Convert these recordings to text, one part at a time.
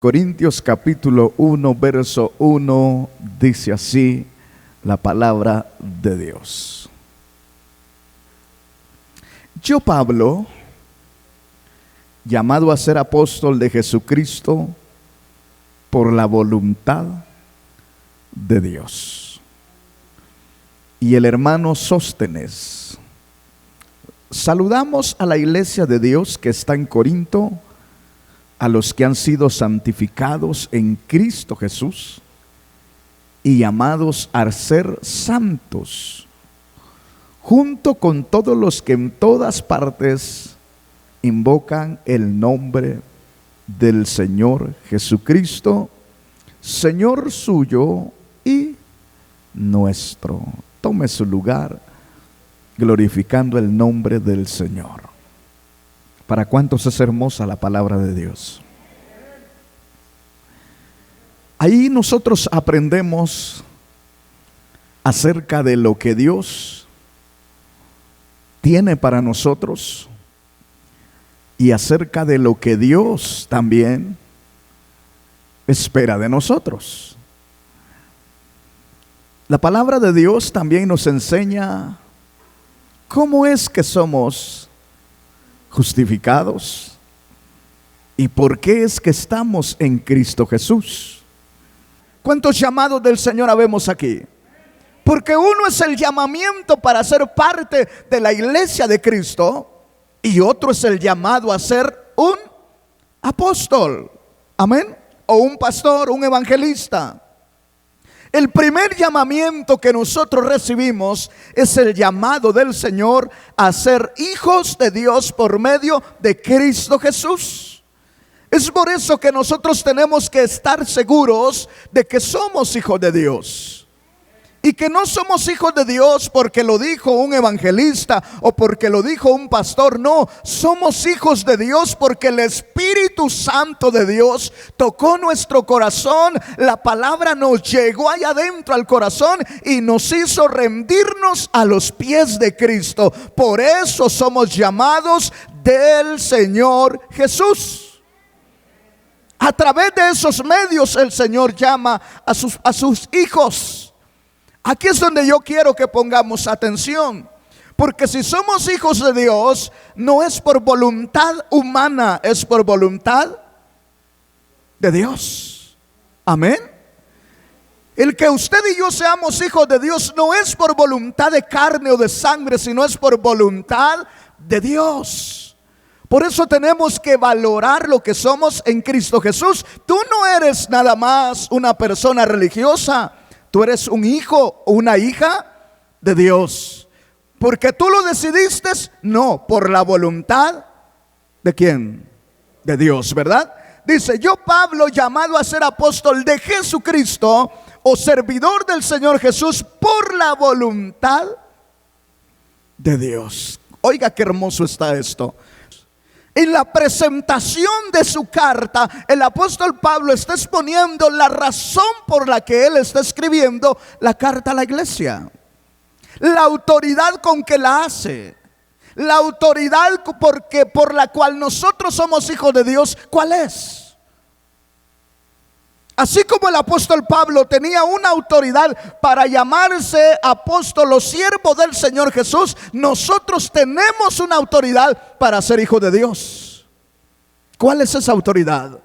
Corintios capítulo 1, verso 1, dice así la palabra de Dios. Yo, Pablo, llamado a ser apóstol de Jesucristo por la voluntad de Dios, y el hermano Sóstenes, saludamos a la iglesia de Dios que está en Corinto, a los que han sido santificados en Cristo Jesús y llamados a ser santos, junto con todos los que en todas partes invocan el nombre del Señor Jesucristo, Señor suyo y nuestro. Tome su lugar glorificando el nombre del Señor. ¿Para cuántos es hermosa la palabra de Dios? Ahí nosotros aprendemos acerca de lo que Dios tiene para nosotros y acerca de lo que Dios también espera de nosotros. La palabra de Dios también nos enseña cómo es que somos justificados y por qué es que estamos en Cristo Jesús. ¿Cuántos llamados del Señor habemos aquí? Porque uno es el llamamiento para ser parte de la iglesia de Cristo y otro es el llamado a ser un apóstol, amén, o un pastor, un evangelista. El primer llamamiento que nosotros recibimos es el llamado del Señor a ser hijos de Dios por medio de Cristo Jesús. Es por eso que nosotros tenemos que estar seguros de que somos hijos de Dios. Y que no somos hijos de Dios porque lo dijo un evangelista o porque lo dijo un pastor. No, somos hijos de Dios porque el Espíritu Santo de Dios tocó nuestro corazón. La palabra nos llegó allá adentro al corazón y nos hizo rendirnos a los pies de Cristo. Por eso somos llamados del Señor Jesús. A través de esos medios el Señor llama a sus hijos. Aquí es donde yo quiero que pongamos atención, porque si somos hijos de Dios, no es por voluntad humana, es por voluntad de Dios. Amén. El que usted y yo seamos hijos de Dios no es por voluntad de carne o de sangre, sino es por voluntad de Dios. Por eso tenemos que valorar lo que somos en Cristo Jesús. Tú no eres nada más una persona religiosa. Tú eres un hijo o una hija de Dios. Porque tú lo decidiste, no, por la voluntad de ¿quién? De Dios, ¿verdad? Dice, yo Pablo, llamado a ser apóstol de Jesucristo o servidor del Señor Jesús por la voluntad de Dios. Oiga qué hermoso está esto. En la presentación de su carta, el apóstol Pablo está exponiendo la razón por la que él está escribiendo la carta a la iglesia. La autoridad con que la hace. La autoridad por la cual nosotros somos hijos de Dios, ¿cuál es? Así como el apóstol Pablo tenía una autoridad para llamarse apóstol o siervo del Señor Jesús, nosotros tenemos una autoridad para ser hijos de Dios. ¿Cuál es esa autoridad?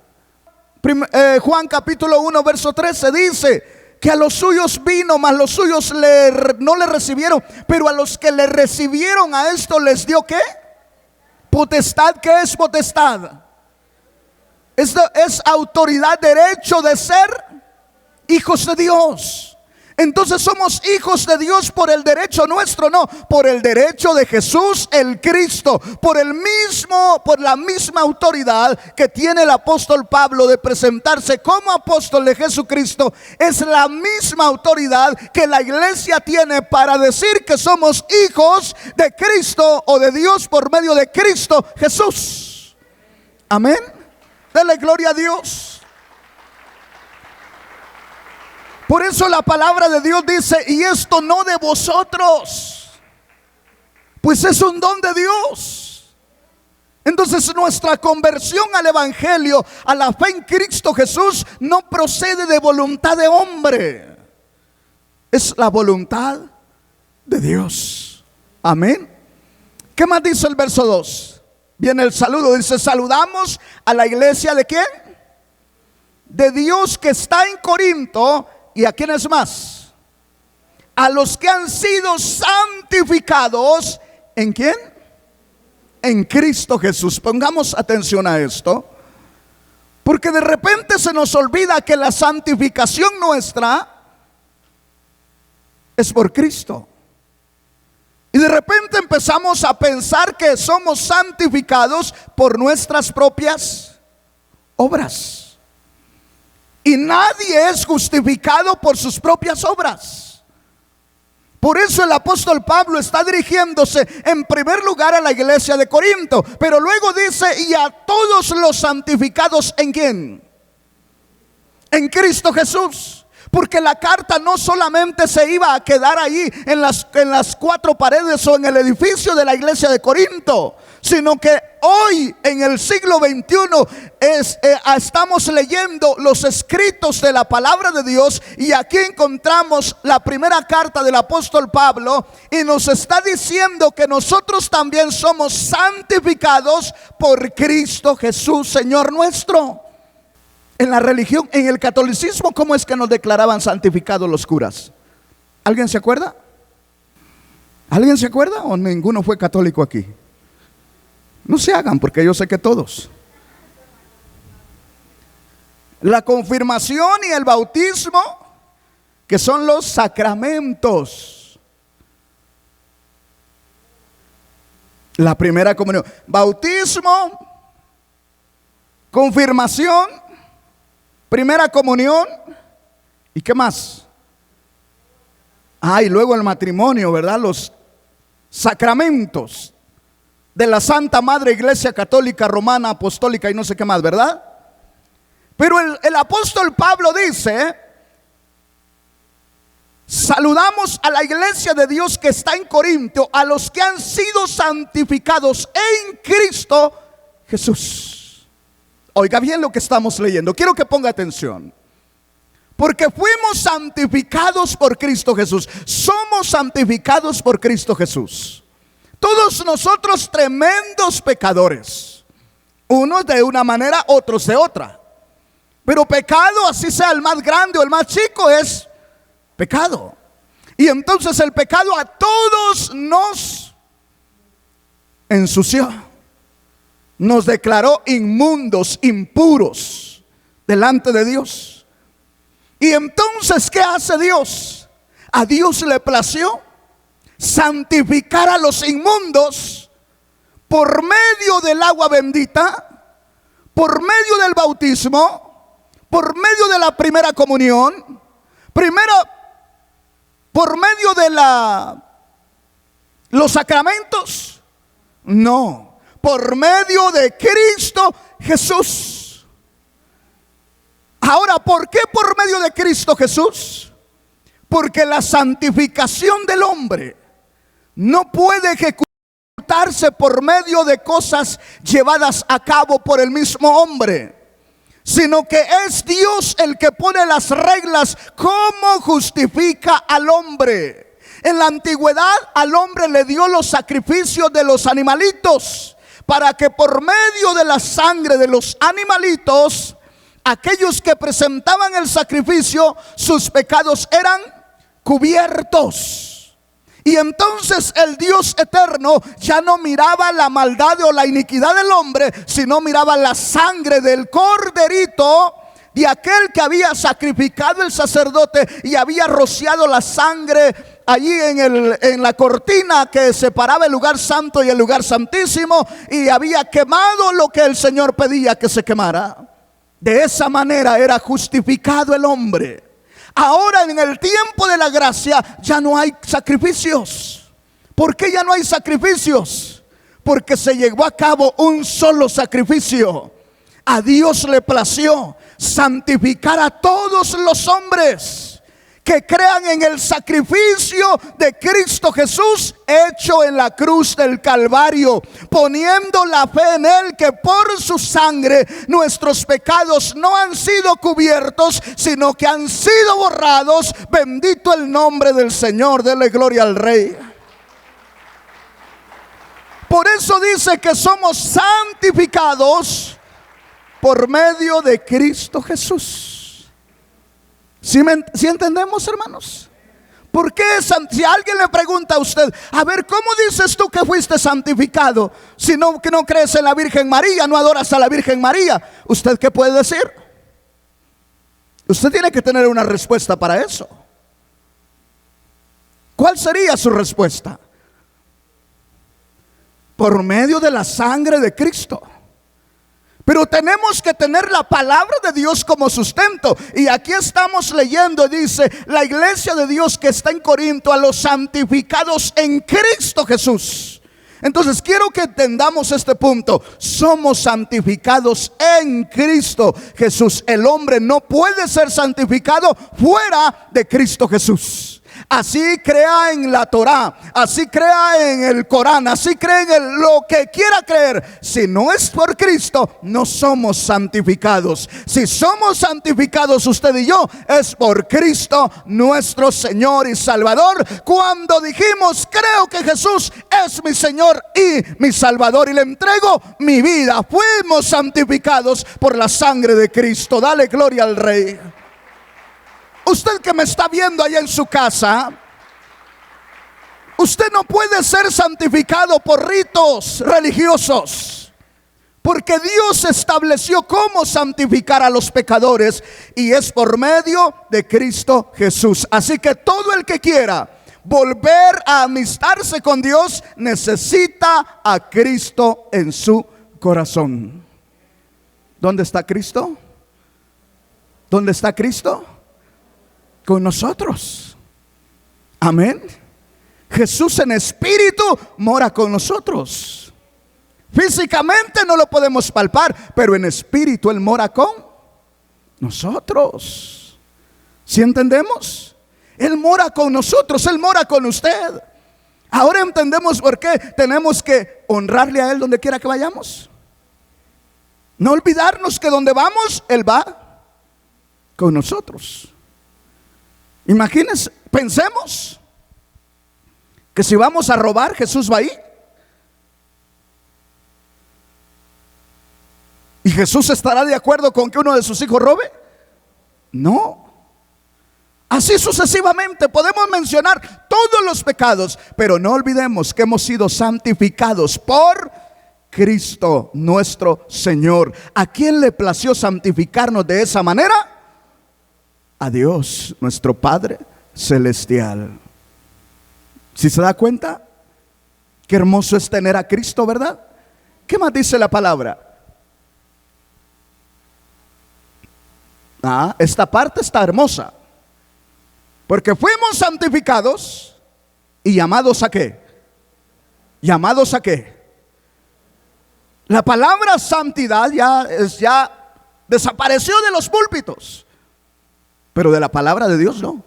Juan capítulo 1 verso 13 dice que a los suyos vino, mas los suyos no le recibieron, pero a los que le recibieron, a esto les dio ¿qué? Potestad. ¿Qué es potestad? Es autoridad, derecho de ser hijos de Dios. Entonces somos hijos de Dios por el derecho nuestro, no, por el derecho de Jesús el Cristo, por la misma autoridad que tiene el apóstol Pablo de presentarse como apóstol de Jesucristo. Es la misma autoridad que la iglesia tiene para decir que somos hijos de Cristo o de Dios por medio de Cristo Jesús. Amén. Dale gloria a Dios. Por eso la palabra de Dios dice, y esto no de vosotros, pues es un don de Dios. Entonces nuestra conversión al Evangelio, a la fe en Cristo Jesús, no procede de voluntad de hombre. Es la voluntad de Dios. Amén. ¿Qué más dice el verso 2? Viene el saludo, dice: saludamos a la iglesia ¿de quién? De Dios que está en Corinto. ¿Y a quiénes más? A los que han sido santificados. ¿En quién? En Cristo Jesús. Pongamos atención a esto, porque de repente se nos olvida que la santificación nuestra es por Cristo. Y de repente empezamos a pensar que somos santificados por nuestras propias obras. Y nadie es justificado por sus propias obras. Por eso el apóstol Pablo está dirigiéndose en primer lugar a la iglesia de Corinto, pero luego dice: y a todos los santificados, ¿en quién? En Cristo Jesús. Porque la carta no solamente se iba a quedar ahí en las cuatro paredes o en el edificio de la iglesia de Corinto, sino que hoy en el siglo XXI estamos leyendo los escritos de la palabra de Dios, y aquí encontramos la primera carta del apóstol Pablo, y nos está diciendo que nosotros también somos santificados por Cristo Jesús, Señor nuestro. En la religión, en el catolicismo, ¿cómo es que nos declaraban santificados los curas? ¿Alguien se acuerda? ¿Alguien se acuerda o ninguno fue católico aquí? No se hagan, porque yo sé que todos. La confirmación y el bautismo, que son los sacramentos. La primera comunión, bautismo, confirmación, primera comunión, ¿y qué más? Y luego el matrimonio, ¿verdad? Los sacramentos de la Santa Madre Iglesia Católica Romana Apostólica y no sé qué más, ¿verdad? Pero el apóstol Pablo dice: saludamos a la iglesia de Dios que está en Corinto, a los que han sido santificados en Cristo Jesús. Oiga bien lo que estamos leyendo, quiero que ponga atención. Porque fuimos santificados por Cristo Jesús. Somos santificados por Cristo Jesús. Todos nosotros tremendos pecadores. Unos de una manera, otros de otra. Pero pecado, así sea el más grande o el más chico, es pecado. Y entonces el pecado a todos nos ensució. Nos declaró inmundos, impuros delante de Dios. Y entonces, ¿qué hace Dios? A Dios le plació santificar a los inmundos por medio del agua bendita, por medio del bautismo, por medio de la primera comunión, por medio de los sacramentos. No, por medio de Cristo Jesús. Ahora, ¿por qué por medio de Cristo Jesús? Porque la santificación del hombre no puede ejecutarse por medio de cosas llevadas a cabo por el mismo hombre, sino que es Dios el que pone las reglas cómo justifica al hombre. En la antigüedad al hombre le dio los sacrificios de los animalitos, para que por medio de la sangre de los animalitos, aquellos que presentaban el sacrificio, sus pecados eran cubiertos. Y entonces el Dios eterno ya no miraba la maldad o la iniquidad del hombre, sino miraba la sangre del corderito, de aquel que había sacrificado el sacerdote y había rociado la sangre allí en la cortina que separaba el lugar santo y el lugar santísimo, y había quemado lo que el Señor pedía que se quemara. De esa manera era justificado el hombre. Ahora, en el tiempo de la gracia, ya no hay sacrificios. ¿Por qué ya no hay sacrificios? Porque se llevó a cabo un solo sacrificio. A Dios le plació santificar a todos los hombres que crean en el sacrificio de Cristo Jesús hecho en la cruz del Calvario, poniendo la fe en Él, que por su sangre nuestros pecados no han sido cubiertos, sino que han sido borrados. Bendito el nombre del Señor, dele gloria al Rey. Por eso dice que somos santificados por medio de Cristo Jesús. ¿Sí entendemos, hermanos? ¿Por qué? Si alguien le pregunta a usted, a ver, ¿cómo dices tú que fuiste santificado? Si no, que no crees en la Virgen María, no adoras a la Virgen María, ¿usted qué puede decir? Usted tiene que tener una respuesta para eso. ¿Cuál sería su respuesta? Por medio de la sangre de Cristo. Pero tenemos que tener la palabra de Dios como sustento. Y aquí estamos leyendo, dice la iglesia de Dios que está en Corinto, a los santificados en Cristo Jesús. Entonces quiero que entendamos este punto. Somos santificados en Cristo Jesús. El hombre no puede ser santificado fuera de Cristo Jesús. Así crea en la Torá, así crea en el Corán, así crea en lo que quiera creer. Si no es por Cristo, no somos santificados. Si somos santificados usted y yo, es por Cristo nuestro Señor y Salvador. Cuando dijimos, creo que Jesús es mi Señor y mi Salvador, y le entrego mi vida, fuimos santificados por la sangre de Cristo. Dale gloria al Rey. Usted que me está viendo allá en su casa, usted no puede ser santificado por ritos religiosos, porque Dios estableció cómo santificar a los pecadores, y es por medio de Cristo Jesús. Así que todo el que quiera volver a amistarse con Dios necesita a Cristo en su corazón. ¿Dónde está Cristo? ¿Dónde está Cristo? Con nosotros. Amén. Jesús en espíritu mora con nosotros. Físicamente no lo podemos palpar, pero en espíritu Él mora con nosotros. ¿Sí entendemos? Él mora con nosotros, Él mora con usted. Ahora entendemos por qué tenemos que honrarle a Él donde quiera que vayamos. No olvidarnos que donde vamos, Él va con nosotros. Imagínense, pensemos que si vamos a robar, Jesús va ahí. ¿Y Jesús estará de acuerdo con que uno de sus hijos robe? No. Así sucesivamente podemos mencionar todos los pecados, pero no olvidemos que hemos sido santificados por Cristo nuestro Señor. ¿A quién le plació santificarnos de esa manera? A Dios, nuestro Padre celestial. Si se da cuenta, qué hermoso es tener a Cristo, ¿verdad? ¿Qué más dice la palabra? Esta parte está hermosa, porque fuimos santificados y llamados ¿a qué? ¿Llamados a qué? La palabra santidad ya desapareció de los púlpitos, pero de la palabra de Dios no.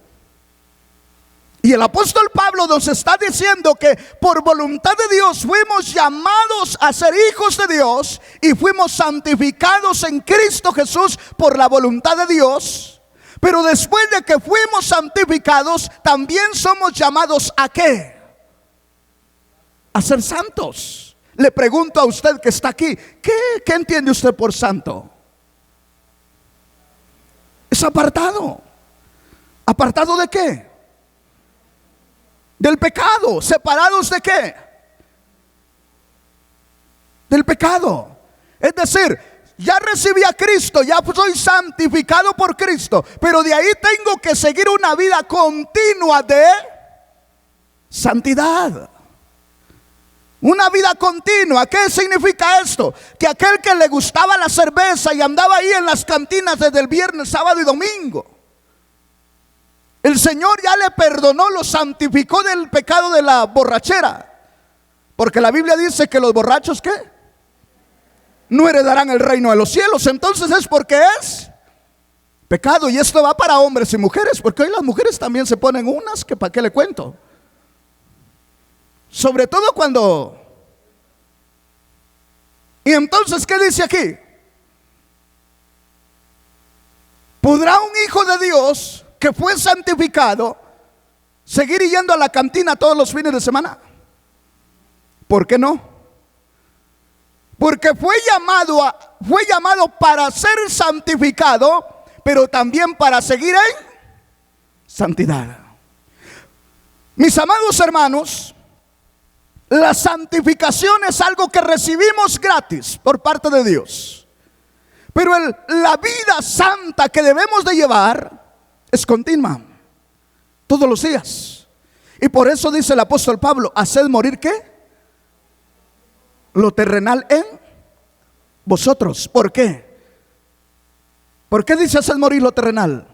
Y el apóstol Pablo nos está diciendo que por voluntad de Dios fuimos llamados a ser hijos de Dios y fuimos santificados en Cristo Jesús por la voluntad de Dios. Pero después de que fuimos santificados, también somos llamados ¿a qué? A ser santos. Le pregunto a usted que está aquí, ¿qué entiende usted por santo? Es apartado. ¿Apartado de qué? Del pecado. ¿Separados de qué? Del pecado. Es decir, ya recibí a Cristo, ya soy santificado por Cristo, pero de ahí tengo que seguir una vida continua de santidad. Una vida continua. ¿Qué significa esto? Que aquel que le gustaba la cerveza y andaba ahí en las cantinas desde el viernes, sábado y domingo, el Señor ya le perdonó, lo santificó del pecado de la borrachera. Porque la Biblia dice que los borrachos ¿qué? No heredarán el reino de los cielos. Entonces es porque es Pecado, y esto va para hombres y mujeres, porque hoy las mujeres también se ponen unas que para qué le cuento. Sobre todo cuando... Y entonces, ¿qué dice aquí? ¿Podrá un hijo de Dios que fue santificado seguir yendo a la cantina todos los fines de semana? ¿Por qué no? Porque fue llamado para ser santificado, pero también para seguir en santidad. Mis amados hermanos, la santificación es algo que recibimos gratis por parte de Dios. Pero la vida santa que debemos de llevar es continua, todos los días. Y por eso dice el apóstol Pablo, haced morir ¿qué? Lo terrenal en vosotros. ¿Por qué? ¿Por qué dice haced morir lo terrenal?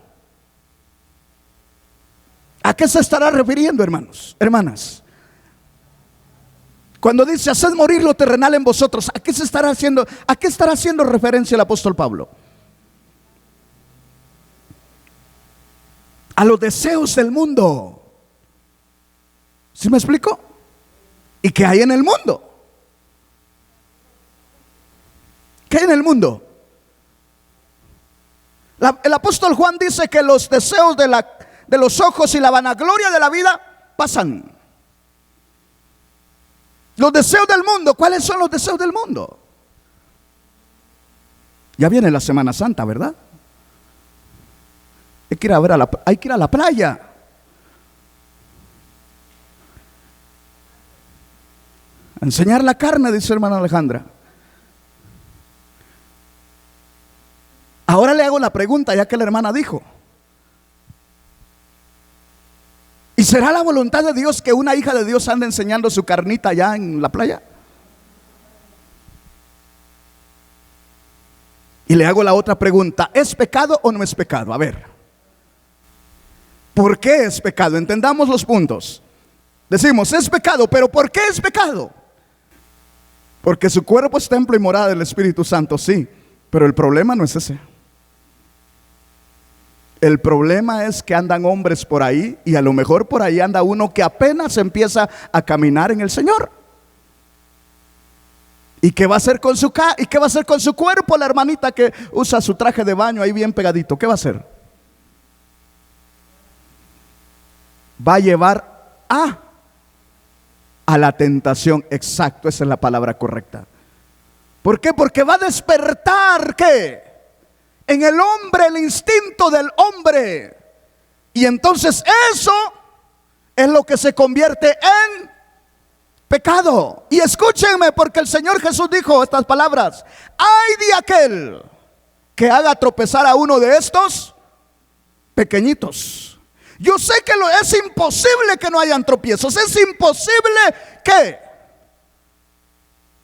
¿A qué se estará refiriendo, hermanos, hermanas? Cuando dice haced morir lo terrenal en vosotros, ¿a qué se estará haciendo? ¿A qué estará haciendo referencia el apóstol Pablo? A los deseos del mundo. ¿Sí me explico? ¿Y qué hay en el mundo? ¿Qué hay en el mundo? El apóstol Juan dice que los deseos de los ojos y la vanagloria de la vida pasan. Los deseos del mundo, ¿cuáles son los deseos del mundo? Ya viene la Semana Santa, ¿verdad? Hay que ir a la playa. A enseñar la carne, dice hermana Alejandra. Ahora le hago la pregunta, ya que la hermana dijo: ¿y será la voluntad de Dios que una hija de Dios ande enseñando su carnita allá en la playa? Y le hago la otra pregunta: ¿es pecado o no es pecado? A ver, ¿por qué es pecado? Entendamos los puntos. Decimos, es pecado, pero ¿por qué es pecado? Porque su cuerpo es templo y morada del Espíritu Santo, sí, pero el problema no es ese. El problema es que andan hombres por ahí, y a lo mejor por ahí anda uno que apenas empieza a caminar en el Señor. ¿Y qué va a hacer con su cuerpo la hermanita que usa su traje de baño ahí bien pegadito? ¿Qué va a hacer? Va a llevar a la tentación. Exacto, esa es la palabra correcta. ¿Por qué? Porque va a despertar ¿qué? En el hombre el instinto del hombre. Y entonces eso es lo que se convierte en pecado. Y escúchenme, porque el Señor Jesús dijo estas palabras: ay de aquel que haga tropezar a uno de estos pequeñitos. Yo sé que es imposible que no hayan tropiezos. Es imposible que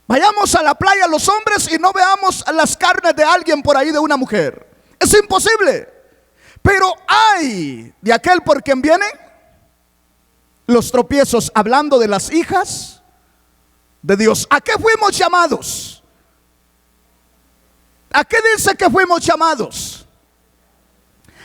vayamos a la playa los hombres y no veamos las carnes de alguien por ahí, de una mujer. Es imposible. Pero hay de aquel por quien vienen los tropiezos, hablando de las hijas de Dios. ¿A qué fuimos llamados? ¿A qué dice que fuimos llamados?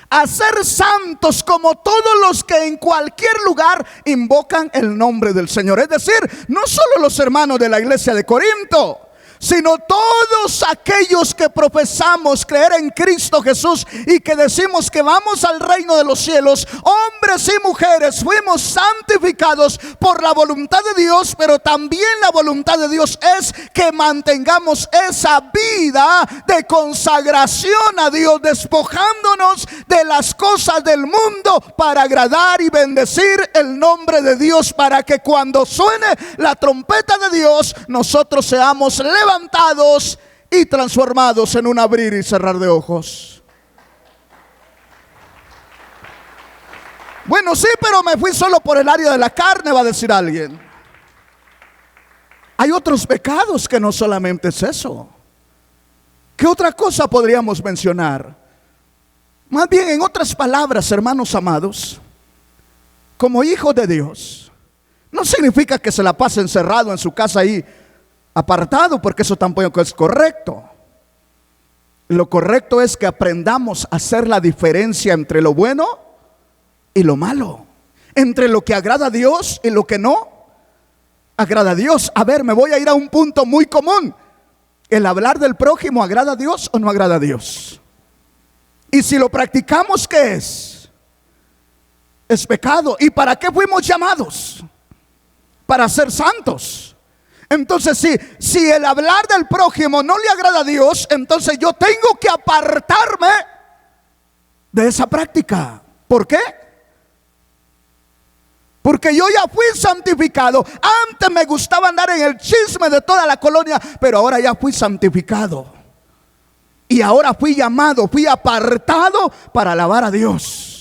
A ser santos como todos los que en cualquier lugar invocan el nombre del Señor. Es decir, no solo los hermanos de la iglesia de Corinto, sino todos aquellos que profesamos creer en Cristo Jesús y que decimos que vamos al reino de los cielos. Hombres y mujeres fuimos santificados por la voluntad de Dios, pero también la voluntad de Dios es que mantengamos esa vida de consagración a Dios, despojándonos de las cosas del mundo para agradar y bendecir el nombre de Dios, para que cuando suene la trompeta de Dios nosotros seamos levantados y transformados en un abrir y cerrar de ojos. Bueno, sí, pero me fui solo por el área de la carne, va a decir alguien. Hay otros pecados que no solamente es eso. ¿Qué otra cosa podríamos mencionar? Más bien, en otras palabras, hermanos amados, como hijos de Dios, no significa que se la pase encerrado en su casa ahí apartado, porque eso tampoco es correcto. Lo correcto es que aprendamos a hacer la diferencia entre lo bueno y lo malo, entre lo que agrada a Dios y lo que no agrada a Dios. A ver, me voy a ir a un punto muy común. ¿El hablar del prójimo agrada a Dios o no agrada a Dios? Y si lo practicamos, ¿qué es? Es pecado. ¿Y para qué fuimos llamados? Para ser santos. Entonces, si el hablar del prójimo no le agrada a Dios, entonces yo tengo que apartarme de esa práctica. ¿Por qué? Porque yo ya fui santificado. Antes me gustaba andar en el chisme de toda la colonia, pero ahora ya fui santificado. Y ahora fui llamado, fui apartado para alabar a Dios.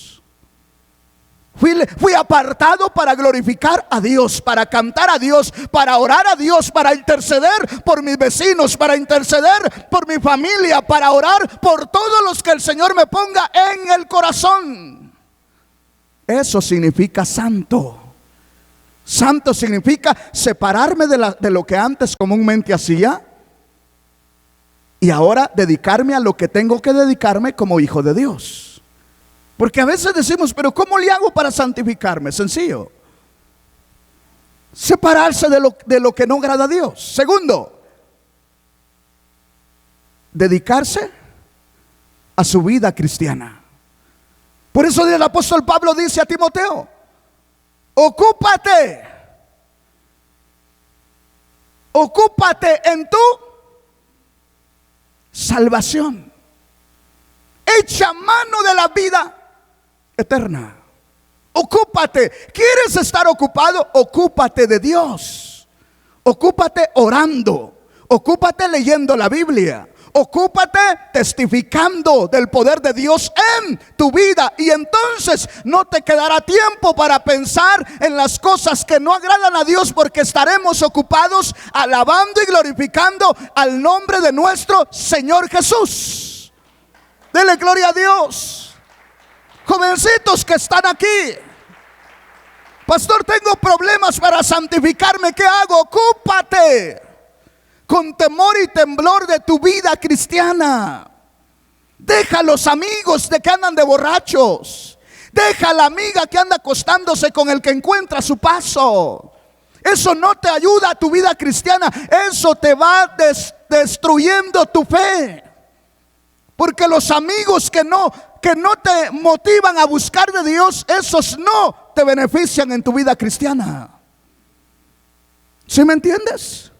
Fui apartado para glorificar a Dios, para cantar a Dios, para orar a Dios, para interceder por mis vecinos, para interceder por mi familia, para orar por todos los que el Señor me ponga en el corazón. Eso significa santo. Santo significa separarme de lo que antes comúnmente hacía y ahora dedicarme a lo que tengo que dedicarme como hijo de Dios. Porque a veces decimos, pero ¿cómo le hago para santificarme? Sencillo. Separarse de lo que no agrada a Dios. Segundo, dedicarse a su vida cristiana. Por eso el apóstol Pablo dice a Timoteo: ocúpate en tu salvación. Echa mano de la vida eterna. Ocúpate. ¿Quieres estar ocupado? Ocúpate de Dios. Ocúpate orando. Ocúpate leyendo la Biblia. Ocúpate testificando del poder de Dios en tu vida. Y entonces no te quedará tiempo para pensar en las cosas que no agradan a Dios, porque estaremos ocupados alabando y glorificando al nombre de nuestro Señor Jesús. Dele gloria a Dios. Jovencitos que están aquí: pastor, tengo problemas para santificarme, ¿qué hago? Ocúpate con temor y temblor de tu vida cristiana. Deja a los amigos de que andan de borrachos. Deja a la amiga que anda acostándose con el que encuentra a su paso. Eso no te ayuda a tu vida cristiana. Eso te va destruyendo tu fe. Porque los amigos que no te motivan a buscar de Dios, esos no te benefician en tu vida cristiana. ¿Sí me entiendes?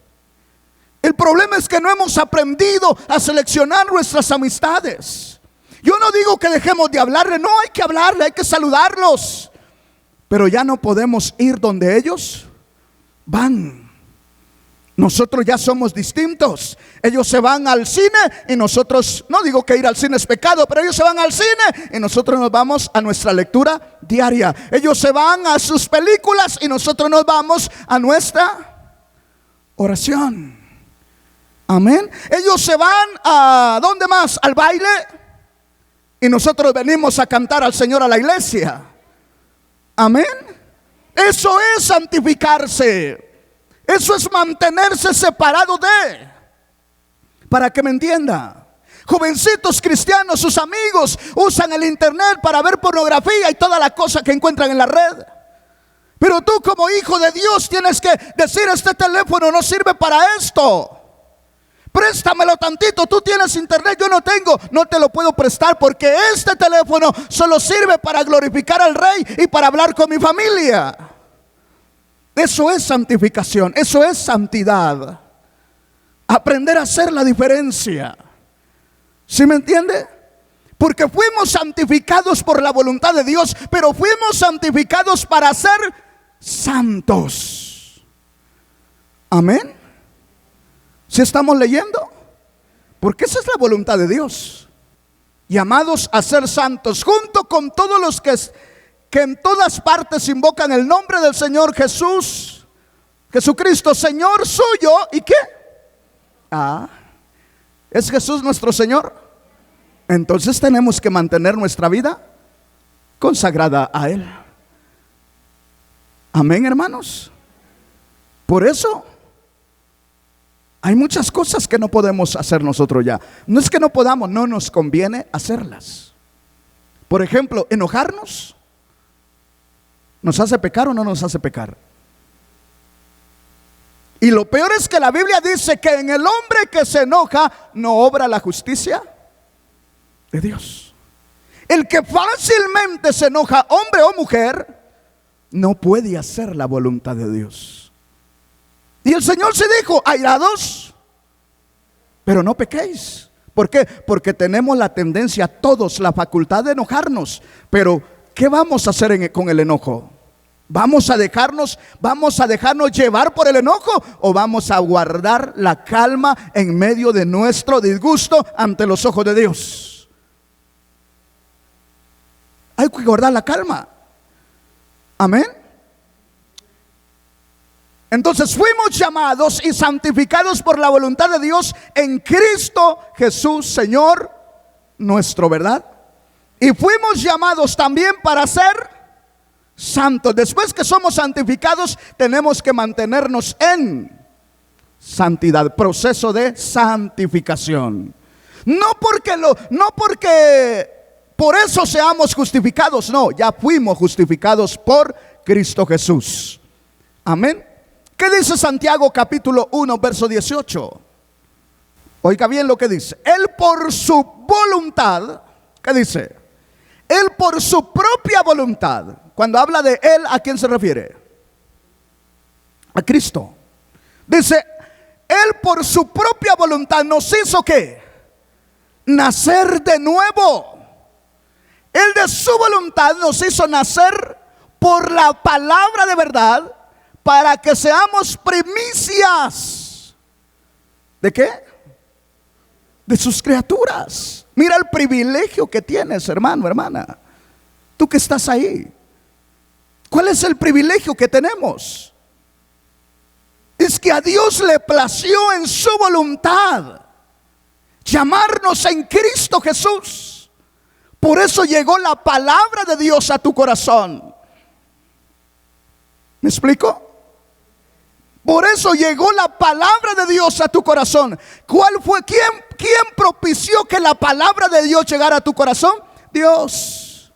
El problema es que no hemos aprendido a seleccionar nuestras amistades. Yo no digo que dejemos de hablarle, no, hay que hablarle, hay que saludarlos, pero ya no podemos ir donde ellos van. Nosotros ya somos distintos. Ellos se van al cine y nosotros, no digo que ir al cine es pecado, pero ellos se van al cine y nosotros nos vamos a nuestra lectura diaria. Ellos se van a sus películas y nosotros nos vamos a nuestra oración. Amén. Ellos se van a ¿dónde más? Al baile, y nosotros venimos a cantar al Señor a la iglesia. Amén. Eso es santificarse. Eso es mantenerse separado de. Para que me entienda, jovencitos cristianos, sus amigos usan el internet para ver pornografía y toda la cosa que encuentran en la red. Pero tú, como hijo de Dios, tienes que decir: este teléfono no sirve para esto. Préstamelo tantito. Tú tienes internet, yo no tengo. No te lo puedo prestar, porque este teléfono solo sirve para glorificar al Rey y para hablar con mi familia. Eso es santificación, eso es santidad. Aprender a hacer la diferencia. ¿Sí me entiende? Porque fuimos santificados por la voluntad de Dios, pero fuimos santificados para ser santos. Amén. ¿Sí estamos leyendo? Porque esa es la voluntad de Dios. Llamados a ser santos, junto con todos los que en todas partes invocan el nombre del Señor Jesús, Jesucristo, Señor suyo. ¿Y qué? ¿Es Jesús nuestro Señor? Entonces tenemos que mantener nuestra vida consagrada a Él. Amén, hermanos. Por eso Hay muchas cosas que no podemos hacer nosotros ya. No es que no podamos, no nos conviene hacerlas. Por ejemplo, enojarnos. ¿Nos hace pecar o no nos hace pecar? Y lo peor es que la Biblia dice que en el hombre que se enoja no obra la justicia de Dios. El que fácilmente se enoja, hombre o mujer, no puede hacer la voluntad de Dios. Y el Señor se dijo: airados, pero no pequéis. ¿Por qué? Porque tenemos la tendencia, todos, la facultad de enojarnos. Pero ¿qué vamos a hacer con el enojo? ¿Vamos a dejarnos llevar por el enojo? ¿O vamos a guardar la calma en medio de nuestro disgusto ante los ojos de Dios? Hay que guardar la calma. Amén. Entonces fuimos llamados y santificados por la voluntad de Dios en Cristo Jesús, Señor nuestro, ¿verdad? Y fuimos llamados también para ser santos. Después que somos santificados, tenemos que mantenernos en santidad, proceso de santificación. No porque por eso seamos justificados, no, ya fuimos justificados por Cristo Jesús. Amén. ¿Qué dice Santiago capítulo 1 verso 18? Oiga bien lo que dice. Él por su voluntad, ¿qué dice? Él por su propia voluntad. Cuando habla de Él, ¿a quién se refiere? A Cristo. Dice, Él por su propia voluntad nos hizo ¿qué? Nacer de nuevo. Él de su voluntad nos hizo nacer por la palabra de verdad, para que seamos primicias. ¿De qué? De sus criaturas. Mira el privilegio que tienes, hermano, hermana. Tú que estás ahí. ¿Cuál es el privilegio que tenemos? Es que a Dios le plació en su voluntad llamarnos en Cristo Jesús. Por eso llegó la palabra de Dios a tu corazón. ¿Me explico? Por eso llegó la palabra de Dios a tu corazón. ¿Cuál fue? ¿Quién propició que la palabra de Dios llegara a tu corazón? Dios.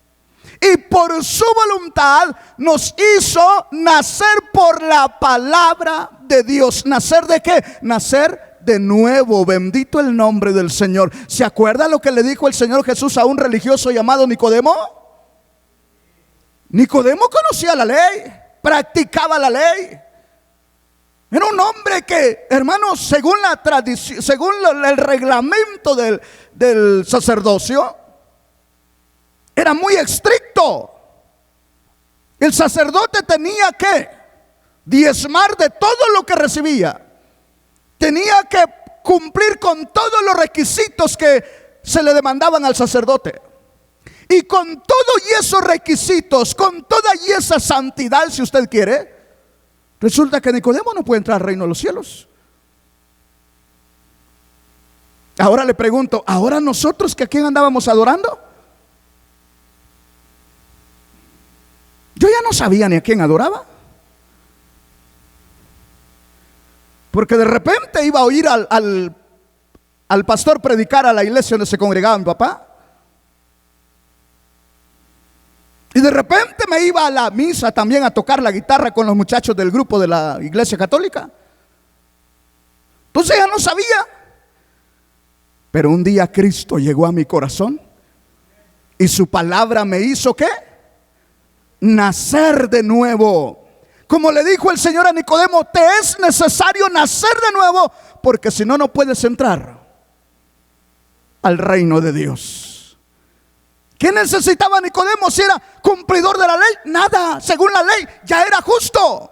Y por su voluntad nos hizo nacer por la palabra de Dios. ¿Nacer de qué? Nacer de nuevo. Bendito el nombre del Señor. ¿Se acuerda lo que le dijo el Señor Jesús a un religioso llamado Nicodemo? Nicodemo conocía la ley, practicaba la ley. Era un hombre que, hermanos, según la tradición, según el reglamento del sacerdocio, era muy estricto. El sacerdote tenía que diezmar de todo lo que recibía. Tenía que cumplir con todos los requisitos que se le demandaban al sacerdote. Y con todos esos requisitos, con toda esa santidad, si usted quiere, resulta que Nicodemo no puede entrar al reino de los cielos. Ahora le pregunto, ¿ahora nosotros que a quién andábamos adorando? Yo ya no sabía ni a quién adoraba. Porque de repente iba a oír al pastor predicar a la iglesia donde se congregaba mi papá. Y de repente me iba a la misa también a tocar la guitarra con los muchachos del grupo de la iglesia católica. Entonces ya no sabía. Pero un día Cristo llegó a mi corazón y su palabra me hizo ¿qué? Nacer de nuevo. Como le dijo el Señor a Nicodemo, te es necesario nacer de nuevo, porque si no, no puedes entrar al reino de Dios. ¿Qué necesitaba Nicodemo si era cumplidor de la ley? Nada, según la ley ya era justo.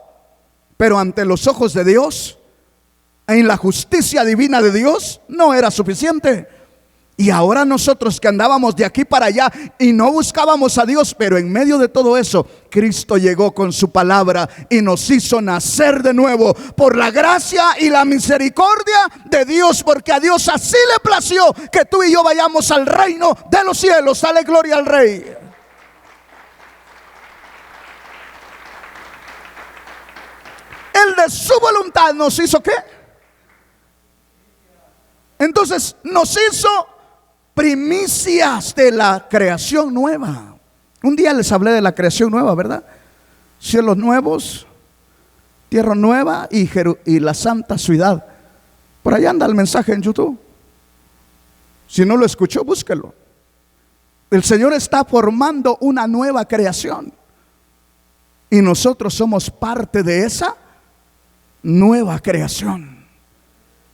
Pero ante los ojos de Dios, en la justicia divina de Dios, no era suficiente. Y ahora nosotros que andábamos de aquí para allá y no buscábamos a Dios, pero en medio de todo eso, Cristo llegó con su palabra y nos hizo nacer de nuevo por la gracia y la misericordia de Dios, porque a Dios así le plació que tú y yo vayamos al reino de los cielos. Dale gloria al Rey. Él de su voluntad nos hizo ¿qué? Entonces nos hizo primicias de la creación nueva. Un día les hablé de la creación nueva, ¿verdad? Cielos nuevos, tierra nueva y la santa ciudad. Por allá anda el mensaje en YouTube. Si no lo escuchó, búsquelo. El Señor está formando una nueva creación y nosotros somos parte de esa nueva creación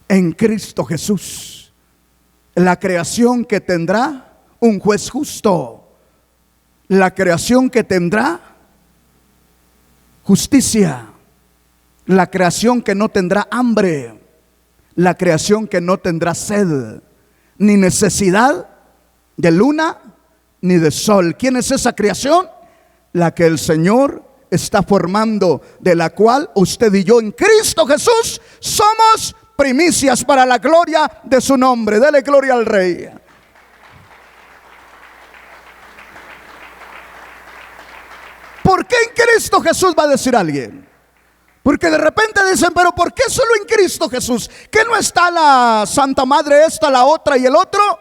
en Cristo Jesús. La creación que tendrá un juez justo, la creación que tendrá justicia, la creación que no tendrá hambre, la creación que no tendrá sed, ni necesidad de luna ni de sol. ¿Quién es esa creación? La que el Señor está formando, de la cual usted y yo en Cristo Jesús somos primicias para la gloria de su nombre. Dele gloria al Rey. ¿Por qué en Cristo Jesús? Va a decir alguien. Porque de repente dicen, pero ¿por qué solo en Cristo Jesús? ¿Que no está la Santa Madre esta, la otra y el otro?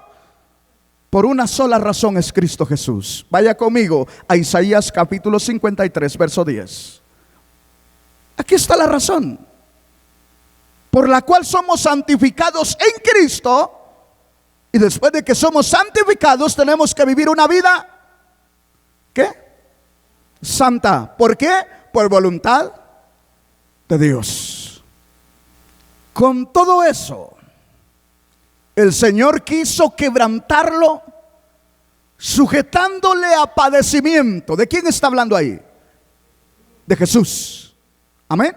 Por una sola razón es Cristo Jesús. Vaya conmigo a Isaías capítulo 53, verso 10. Aquí está la razón por la cual somos santificados en Cristo. Y después de que somos santificados tenemos que vivir una vida, ¿qué? Santa. ¿Por qué? Por voluntad de Dios. Con todo eso, el Señor quiso quebrantarlo, sujetándole a padecimiento. ¿De quién está hablando ahí? De Jesús. Amén.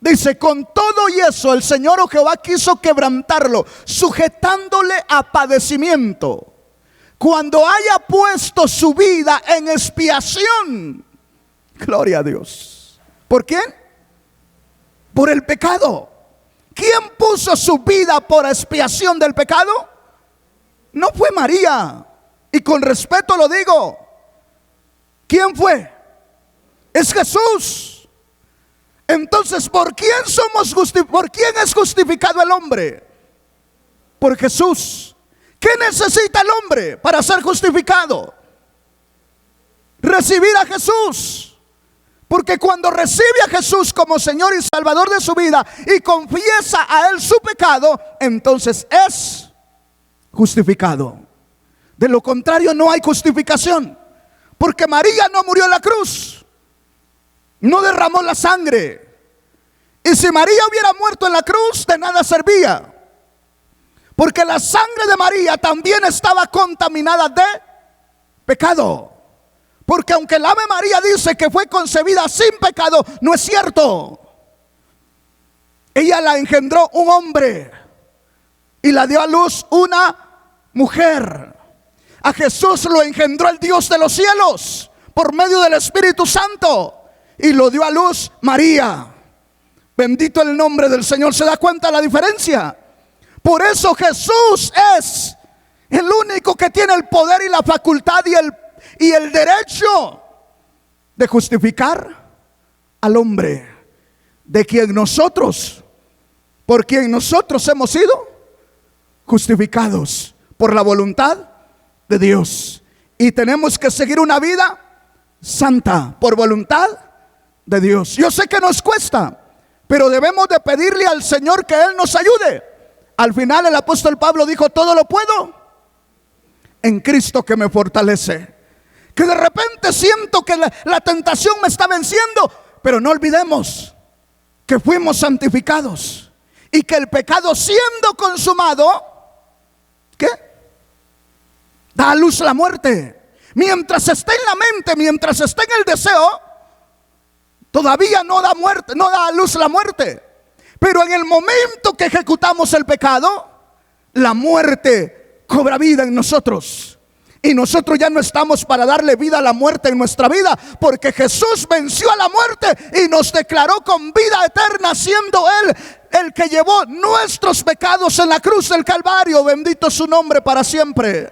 Dice, con todo y eso, el Señor, oh Jehová, quiso quebrantarlo, sujetándole a padecimiento, cuando haya puesto su vida en expiación. Gloria a Dios. ¿Por quién? Por el pecado. ¿Quién puso su vida por expiación del pecado? No fue María. Y con respeto lo digo. ¿Quién fue? Es Jesús. Entonces, ¿por quién es justificado el hombre? Por Jesús. ¿Qué necesita el hombre para ser justificado? Recibir a Jesús. Porque cuando recibe a Jesús como Señor y Salvador de su vida y confiesa a Él su pecado, entonces es justificado. De lo contrario no hay justificación. Porque María no murió en la cruz, no derramó la sangre. Y si María hubiera muerto en la cruz, de nada servía. Porque la sangre de María también estaba contaminada de pecado. Porque aunque el Ave María dice que fue concebida sin pecado, no es cierto. Ella la engendró un hombre y la dio a luz una mujer. A Jesús lo engendró el Dios de los cielos por medio del Espíritu Santo y lo dio a luz María. Bendito el nombre del Señor. ¿Se da cuenta la diferencia? Por eso Jesús es el único que tiene el poder y la facultad y el derecho de justificar al hombre, de quien nosotros, por quien nosotros hemos sido justificados por la voluntad de Dios. Y tenemos que seguir una vida santa por voluntad de Dios. Yo sé que nos cuesta, pero debemos de pedirle al Señor que Él nos ayude. Al final el apóstol Pablo dijo, todo lo puedo en Cristo que me fortalece. Que de repente siento que la tentación me está venciendo, pero no olvidemos que fuimos santificados y que el pecado siendo consumado, ¿qué? Da a luz la muerte. Mientras esté en la mente, mientras esté en el deseo, todavía no da muerte, no da a luz la muerte. Pero en el momento que ejecutamos el pecado, la muerte cobra vida en nosotros. Y nosotros ya no estamos para darle vida a la muerte en nuestra vida, porque Jesús venció a la muerte y nos declaró con vida eterna, siendo Él el que llevó nuestros pecados en la cruz del Calvario. Bendito su nombre para siempre.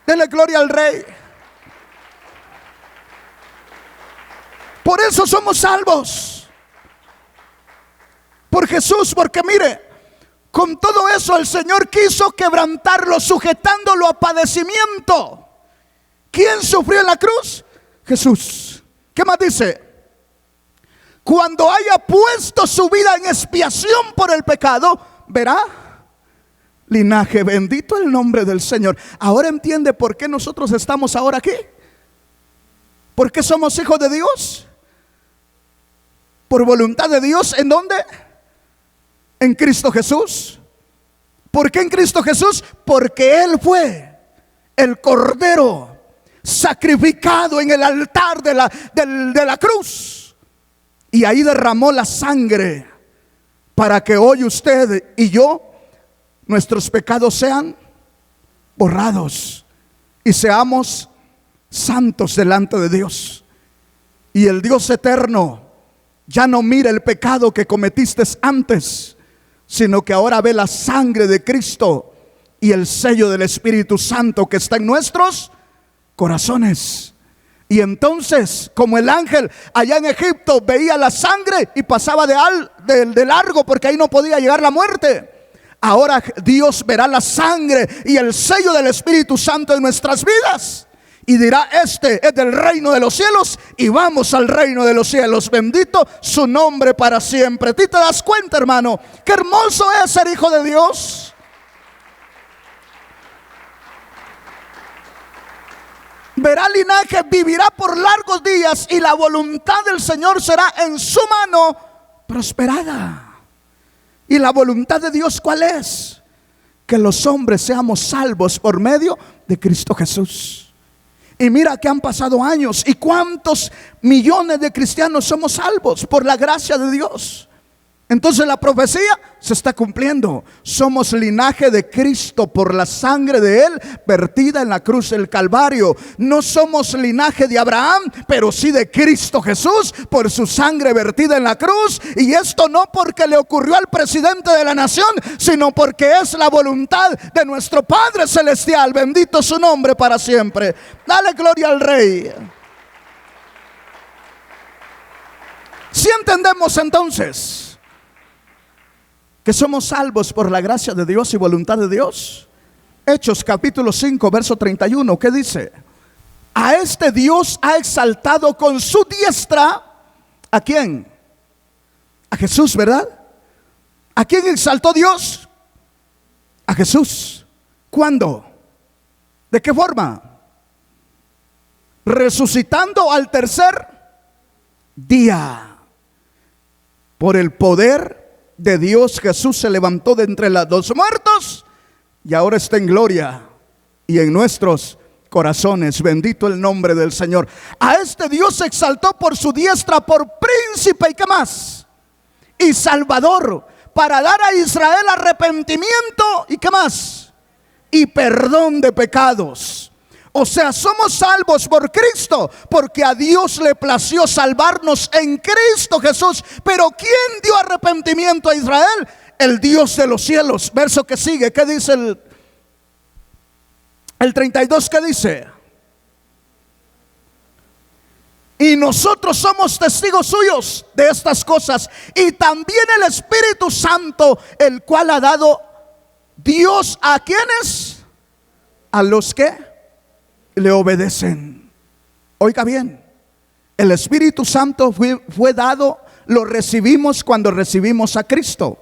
Dele gloria al Rey. Por eso somos salvos. Por Jesús, porque mire, Con todo eso el Señor quiso quebrantarlo, sujetándolo a padecimiento. ¿Quién sufrió en la cruz? Jesús. ¿Qué más dice? Cuando haya puesto su vida en expiación por el pecado, verá linaje. Bendito el nombre del Señor. Ahora entiende por qué nosotros estamos ahora aquí. ¿Por qué somos hijos de Dios? Por voluntad de Dios. ¿En dónde? En Cristo Jesús. ¿Por qué en Cristo Jesús? Porque Él fue el Cordero sacrificado en el altar de la cruz, y ahí derramó la sangre para que hoy usted y yo, nuestros pecados sean borrados y seamos santos delante de Dios. Y el Dios eterno ya no mira el pecado que cometiste antes, sino que ahora ve la sangre de Cristo y el sello del Espíritu Santo que está en nuestros corazones. Y entonces, como el ángel allá en Egipto veía la sangre y pasaba de largo porque ahí no podía llegar la muerte, ahora Dios verá la sangre y el sello del Espíritu Santo en nuestras vidas y dirá: este es del reino de los cielos, y vamos al reino de los cielos. Bendito su nombre para siempre. ¿Tú te das cuenta, hermano, qué hermoso es ser hijo de Dios? Verá linaje, vivirá por largos días, y la voluntad del Señor será en su mano prosperada. ¿Y la voluntad de Dios cuál es? Que los hombres seamos salvos por medio de Cristo Jesús. Y mira que han pasado años, y cuántos millones de cristianos somos salvos por la gracia de Dios. Entonces la profecía se está cumpliendo. Somos linaje de Cristo por la sangre de Él vertida en la cruz del Calvario. No somos linaje de Abraham, pero sí de Cristo Jesús por su sangre vertida en la cruz. Y esto no porque le ocurrió al presidente de la nación, sino porque es la voluntad de nuestro Padre Celestial. Bendito su nombre para siempre. Dale gloria al Rey. Si entendemos entonces que somos salvos por la gracia de Dios y voluntad de Dios. Hechos capítulo 5 verso 31, ¿qué dice? A este Dios ha exaltado con su diestra. ¿A quién? A Jesús, ¿verdad? ¿A quién exaltó Dios? A Jesús. ¿Cuándo? ¿De qué forma? Resucitando al tercer día. Por el poder de Dios, Jesús se levantó de entre los muertos y ahora está en gloria y en nuestros corazones. Bendito el nombre del Señor. A este Dios se exaltó por su diestra por príncipe y qué más, y salvador, para dar a Israel arrepentimiento y qué más, y perdón de pecados. O sea, somos salvos por Cristo, porque a Dios le plació salvarnos en Cristo Jesús. Pero ¿quién dio arrepentimiento a Israel? El Dios de los cielos. Verso que sigue, ¿qué dice el 32? ¿Qué dice? Y nosotros somos testigos suyos de estas cosas, y también el Espíritu Santo, el cual ha dado Dios a quienes, a los que le obedecen. Oiga bien, el Espíritu Santo fue dado, lo recibimos cuando recibimos a Cristo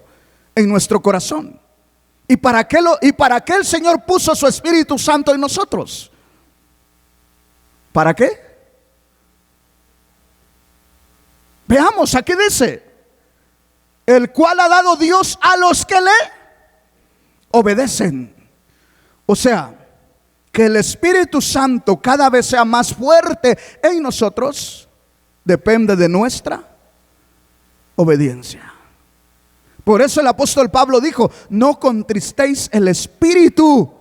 en nuestro corazón. ¿Y para qué el Señor puso su Espíritu Santo en nosotros? ¿Para qué? Veamos, aquí dice: el cual ha dado Dios a los que le obedecen. O sea, que el Espíritu Santo cada vez sea más fuerte en nosotros depende de nuestra obediencia. Por eso el apóstol Pablo dijo: no contristéis el Espíritu.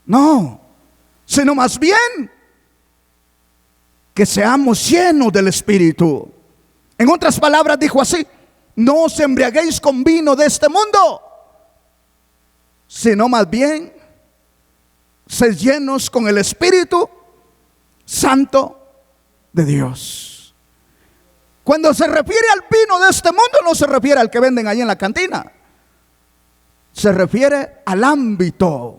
No, sino más bien que seamos llenos del Espíritu. En otras palabras dijo así: no os embriaguéis con vino de este mundo, sino más bien sed llenos con el Espíritu Santo de Dios. Cuando se refiere al vino de este mundo, no se refiere al que venden ahí en la cantina. se refiere al ámbito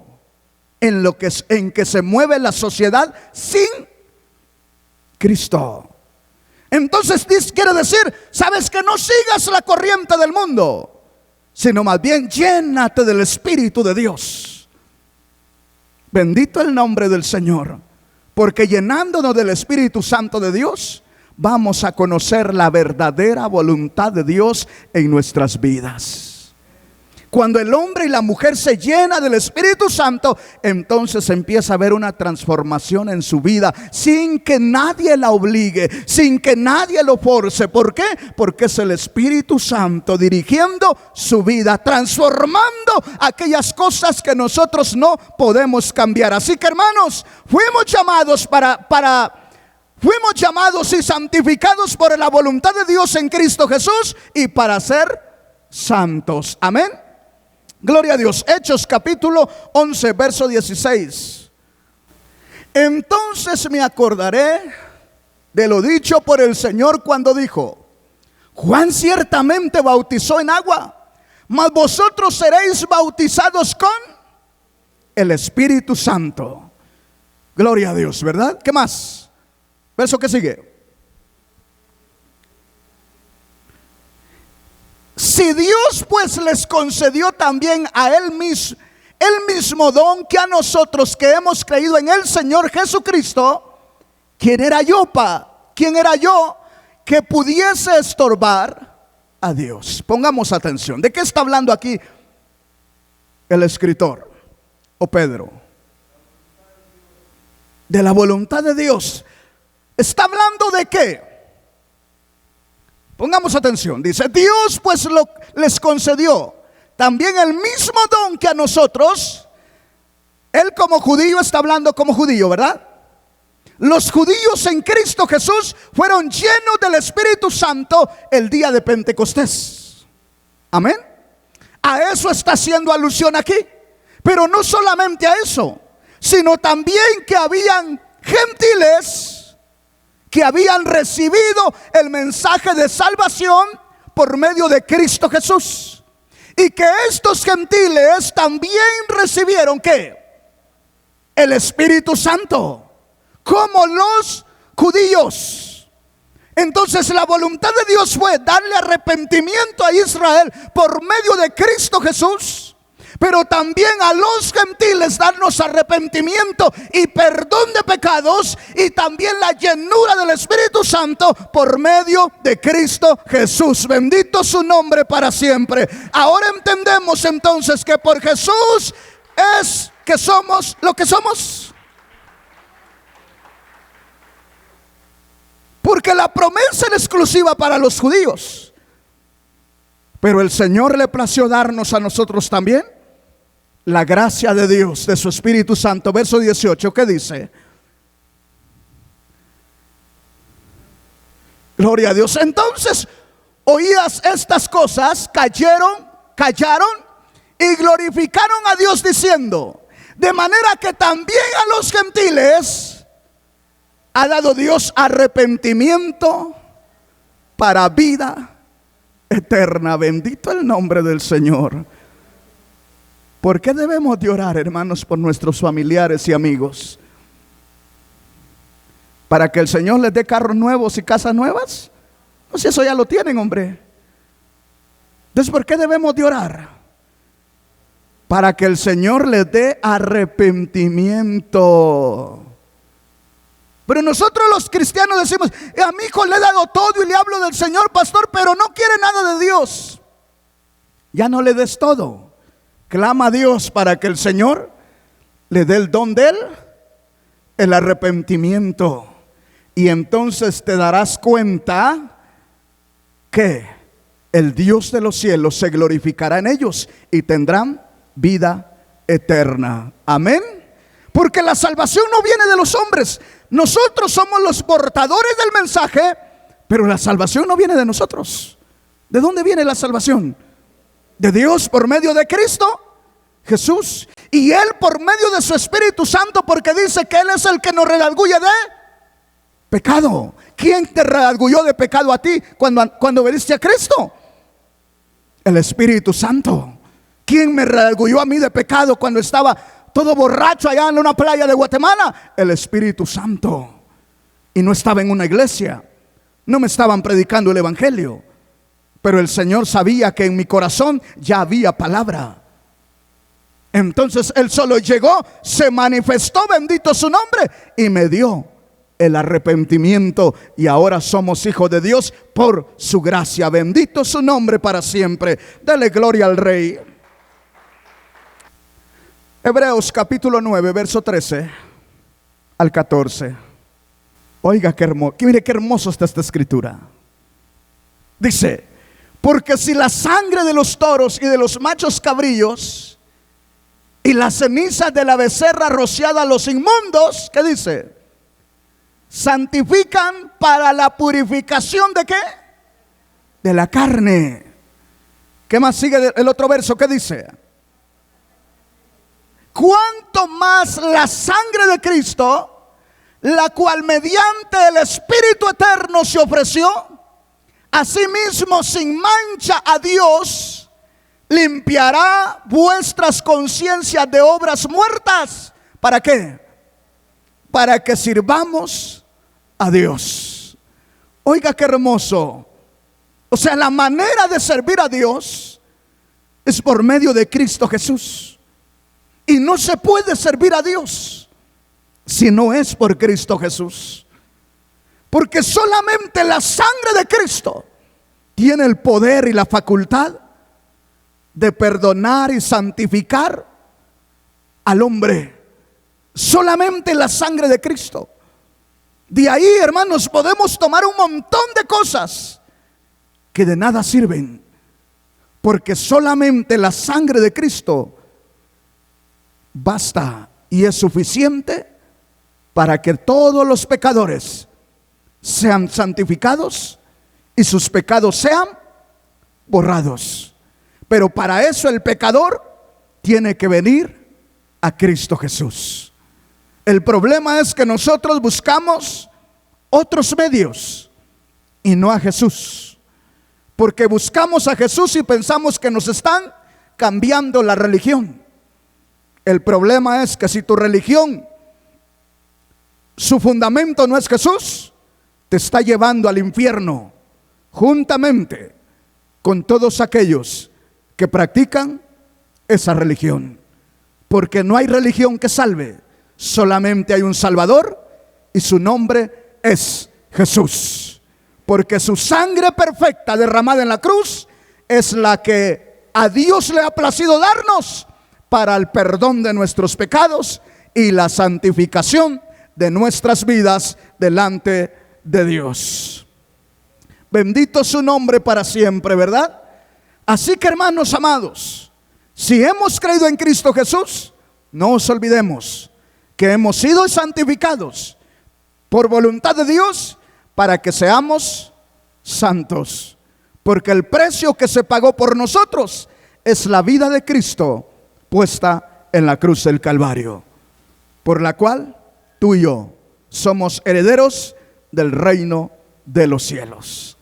en que se mueve la sociedad sin Cristo. Entonces quiere decir, sabes, que no sigas la corriente del mundo, sino más bien llénate del Espíritu de Dios. Bendito el nombre del Señor, porque llenándonos del Espíritu Santo de Dios, vamos a conocer la verdadera voluntad de Dios en nuestras vidas. Cuando el hombre y la mujer se llenan del Espíritu Santo, entonces empieza a haber una transformación en su vida, sin que nadie la obligue, sin que nadie lo force. ¿Por qué? Porque es el Espíritu Santo dirigiendo su vida, transformando aquellas cosas que nosotros no podemos cambiar. Así que, hermanos, fuimos llamados fuimos llamados y santificados por la voluntad de Dios en Cristo Jesús y para ser santos. Amén. Gloria a Dios. Hechos capítulo 11, verso 16. Entonces me acordaré de lo dicho por el Señor cuando dijo: Juan ciertamente bautizó en agua, mas vosotros seréis bautizados con el Espíritu Santo. Gloria a Dios, ¿verdad? ¿Qué más? Verso que sigue. Si Dios pues les concedió también a él mismo el mismo don que a nosotros que hemos creído en el Señor Jesucristo, ¿quién era yo que pudiese estorbar a Dios? Pongamos atención. ¿De qué está hablando aquí el escritor o Pedro? De la voluntad de Dios. ¿Está hablando de qué? Pongamos atención. Dice: Dios pues les concedió también el mismo don que a nosotros. Él como judío está hablando como judío, ¿verdad? Los judíos en Cristo Jesús fueron llenos del Espíritu Santo el día de Pentecostés. Amén. A eso está haciendo alusión aquí. Pero no solamente a eso, sino también que habían gentiles que habían recibido el mensaje de salvación por medio de Cristo Jesús. Y que estos gentiles también recibieron ¿qué? El Espíritu Santo, como los judíos. Entonces la voluntad de Dios fue darle arrepentimiento a Israel por medio de Cristo Jesús, pero también a los gentiles darnos arrepentimiento y perdón de pecados, y también la llenura del Espíritu Santo por medio de Cristo Jesús. Bendito su nombre para siempre. Ahora entendemos entonces que por Jesús es que somos lo que somos. Porque la promesa era exclusiva para los judíos, pero el Señor le plació darnos a nosotros también la gracia de Dios, de su Espíritu Santo. Verso 18, ¿qué dice? Gloria a Dios. Entonces, oídas estas cosas, callaron y glorificaron a Dios diciendo: de manera que también a los gentiles ha dado Dios arrepentimiento para vida eterna. Bendito el nombre del Señor. ¿Por qué debemos de orar, hermanos, por nuestros familiares y amigos? ¿Para que el Señor les dé carros nuevos y casas nuevas? No sé, eso ya lo tienen, hombre. Entonces, ¿por qué debemos de orar? Para que el Señor les dé arrepentimiento. Pero nosotros los cristianos decimos: a mi hijo le he dado todo y le hablo del Señor, pastor, pero no quiere nada de Dios. Ya no le des todo. Clama a Dios para que el Señor le dé el don de él, el arrepentimiento. Y entonces te darás cuenta que el Dios de los cielos se glorificará en ellos y tendrán vida eterna. Amén. Porque la salvación no viene de los hombres. Nosotros somos los portadores del mensaje, pero la salvación no viene de nosotros. ¿De dónde viene la salvación? De Dios por medio de Cristo Jesús, y Él por medio de su Espíritu Santo, porque dice que Él es el que nos redarguye de pecado. ¿Quién te redarguyó de pecado a ti cuando veniste a Cristo? El Espíritu Santo. ¿Quién me redarguyó a mí de pecado cuando estaba todo borracho allá en una playa de Guatemala? El Espíritu Santo. Y no estaba en una iglesia, no me estaban predicando el evangelio, pero el Señor sabía que en mi corazón ya había palabra. Entonces Él solo llegó, se manifestó, bendito su nombre, y me dio el arrepentimiento, y ahora somos hijos de Dios por su gracia. Bendito su nombre para siempre. Dale gloria al Rey. Hebreos capítulo 9, verso 13 al 14. Oiga qué hermoso, mire qué hermoso está esta escritura. Dice: porque si la sangre de los toros y de los machos cabrillos y las cenizas de la becerra rociada a los inmundos, ¿qué dice? Santifican para la purificación ¿de qué? De la carne. ¿Qué más sigue el otro verso? ¿Qué dice? Cuanto más la sangre de Cristo, la cual mediante el Espíritu eterno se ofreció, asimismo sin mancha a Dios, limpiará vuestras conciencias de obras muertas. ¿Para qué? Para que sirvamos a Dios. Oiga qué hermoso. O sea, la manera de servir a Dios es por medio de Cristo Jesús. Y no se puede servir a Dios si no es por Cristo Jesús. Porque solamente la sangre de Cristo tiene el poder y la facultad de perdonar y santificar al hombre. Solamente la sangre de Cristo. De ahí, hermanos, podemos tomar un montón de cosas que de nada sirven, porque solamente la sangre de Cristo basta y es suficiente para que todos los pecadores sean santificados y sus pecados sean borrados. Pero para eso el pecador tiene que venir a Cristo Jesús. El problema es que nosotros buscamos otros medios y no a Jesús, porque buscamos a Jesús y pensamos que nos están cambiando la religión. El problema es que si tu religión, su fundamento no es Jesús, te está llevando al infierno, juntamente con todos aquellos que practican esa religión. Porque no hay religión que salve, solamente hay un Salvador y su nombre es Jesús. Porque su sangre perfecta derramada en la cruz es la que a Dios le ha placido darnos para el perdón de nuestros pecados y la santificación de nuestras vidas delante de Dios. Bendito su nombre para siempre, ¿verdad? Así que, hermanos amados, si hemos creído en Cristo Jesús, no os olvidemos que hemos sido santificados por voluntad de Dios para que seamos santos, porque el precio que se pagó por nosotros es la vida de Cristo puesta en la cruz del Calvario, por la cual tú y yo somos herederos del reino de los cielos.